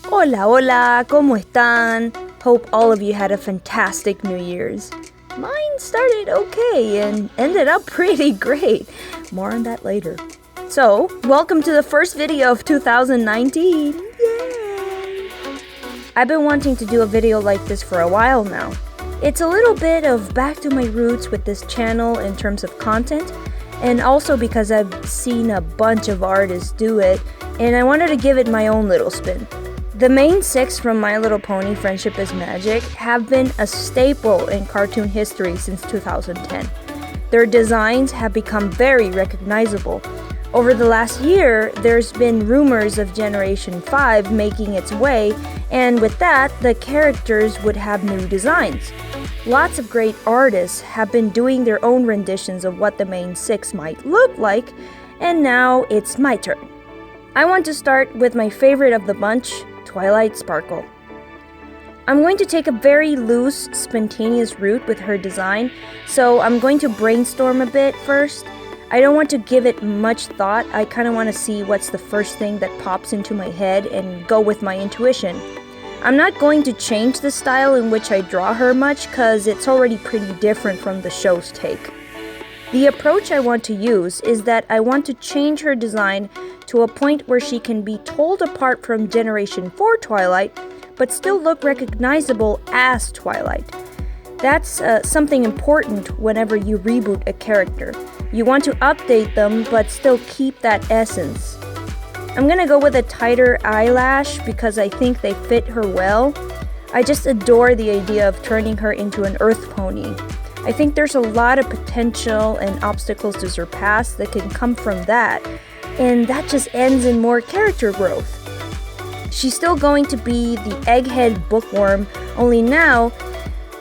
Hola, hola, ¿cómo están? Hope all of you had a fantastic New Year's. Mine started okay and ended up pretty great. More on that later. So, welcome to the first video of 2019. Yay! I've been wanting to do a video like this for a while now. It's a little bit of back to my roots with this channel in terms of content, and also because I've seen a bunch of artists do it, and I wanted to give it my own little spin. The main six from My Little Pony Friendship is Magic have been a staple in cartoon history since 2010. Their designs have become very recognizable. Over the last year, there's been rumors of Generation 5 making its way, and with that, the characters would have new designs. Lots of great artists have been doing their own renditions of what the main six might look like, and now it's my turn. I want to start with my favorite of the bunch, Twilight Sparkle. I'm going to take a very loose, spontaneous route with her design, so I'm going to brainstorm a bit first. I don't want to give it much thought. I kind of want to see what's the first thing that pops into my head and go with my intuition. I'm not going to change the style in which I draw her much because it's already pretty different from the show's take. The approach I want to use is that I want to change her design to a point where she can be told apart from Generation 4 Twilight, but still look recognizable as Twilight. That's something important whenever you reboot a character. You want to update them, but still keep that essence. I'm gonna go with a tighter eyelash because I think they fit her well. I just adore the idea of turning her into an earth pony. I think there's a lot of potential and obstacles to surpass that can come from that, and that just ends in more character growth. She's still going to be the egghead bookworm, only now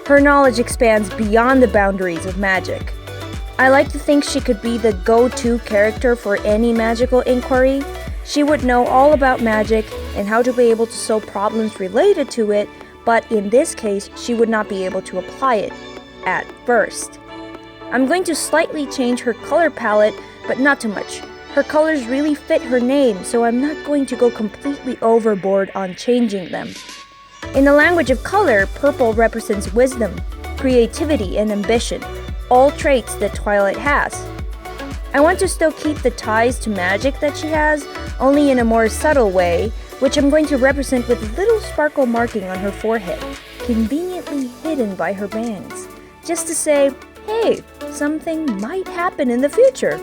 her knowledge expands beyond the boundaries of magic. I like to think she could be the go-to character for any magical inquiry. She would know all about magic and how to be able to solve problems related to it, but in this case, she would not be able to apply it at first. I'm going to slightly change her color palette, but not too much. Her colors really fit her name, so I'm not going to go completely overboard on changing them. In the language of color, purple represents wisdom, creativity, and ambition, all traits that Twilight has. I want to still keep the ties to magic that she has, only in a more subtle way, which I'm going to represent with a little sparkle marking on her forehead, conveniently hidden by her bangs, just to say, hey, something might happen in the future.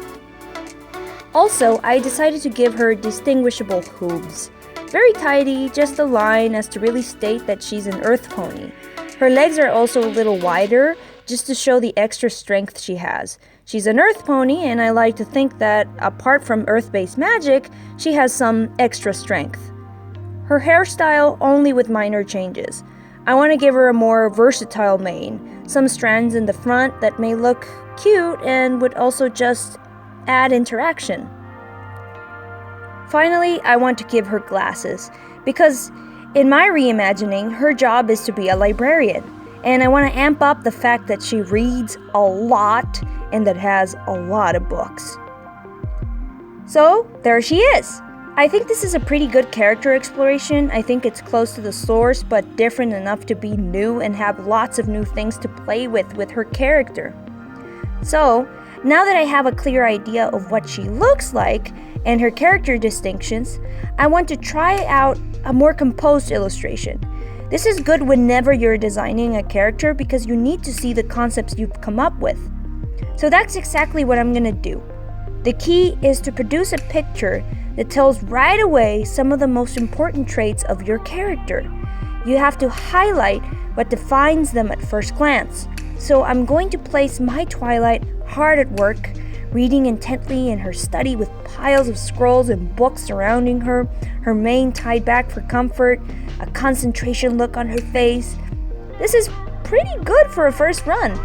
Also, I decided to give her distinguishable hooves. Very tidy, just a line as to really state that she's an earth pony. Her legs are also a little wider, just to show the extra strength she has. She's an earth pony, and I like to think that, apart from earth-based magic, she has some extra strength. Her hairstyle only with minor changes. I want to give her a more versatile mane, some strands in the front that may look cute and would also just add interaction. Finally, I want to give her glasses, because in my reimagining, her job is to be a librarian, and I want to amp up the fact that she reads a lot and that has a lot of books. So, there she is! I think this is a pretty good character exploration. I think it's close to the source, but different enough to be new and have lots of new things to play with her character. So, now that I have a clear idea of what she looks like and her character distinctions, I want to try out a more composed illustration. This is good whenever you're designing a character because you need to see the concepts you've come up with. So that's exactly what I'm gonna do. The key is to produce a picture that tells right away some of the most important traits of your character. You have to highlight what defines them at first glance. So I'm going to place my Twilight hard at work, reading intently in her study with piles of scrolls and books surrounding her, her mane tied back for comfort, a concentration look on her face. This is pretty good for a first run.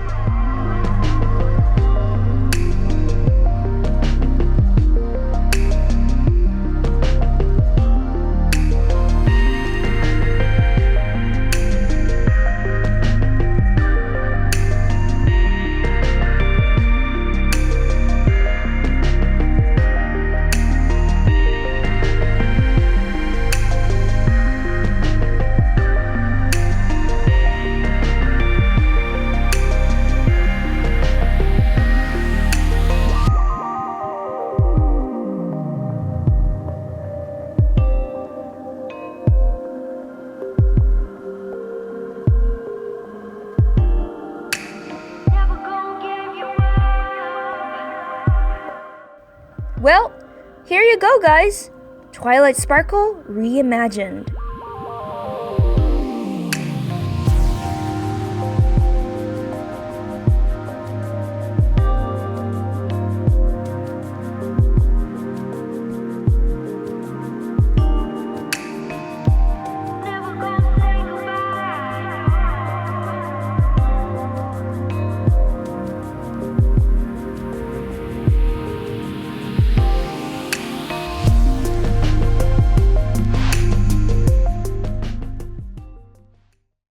Well, here you go, guys. Twilight Sparkle Reimagined.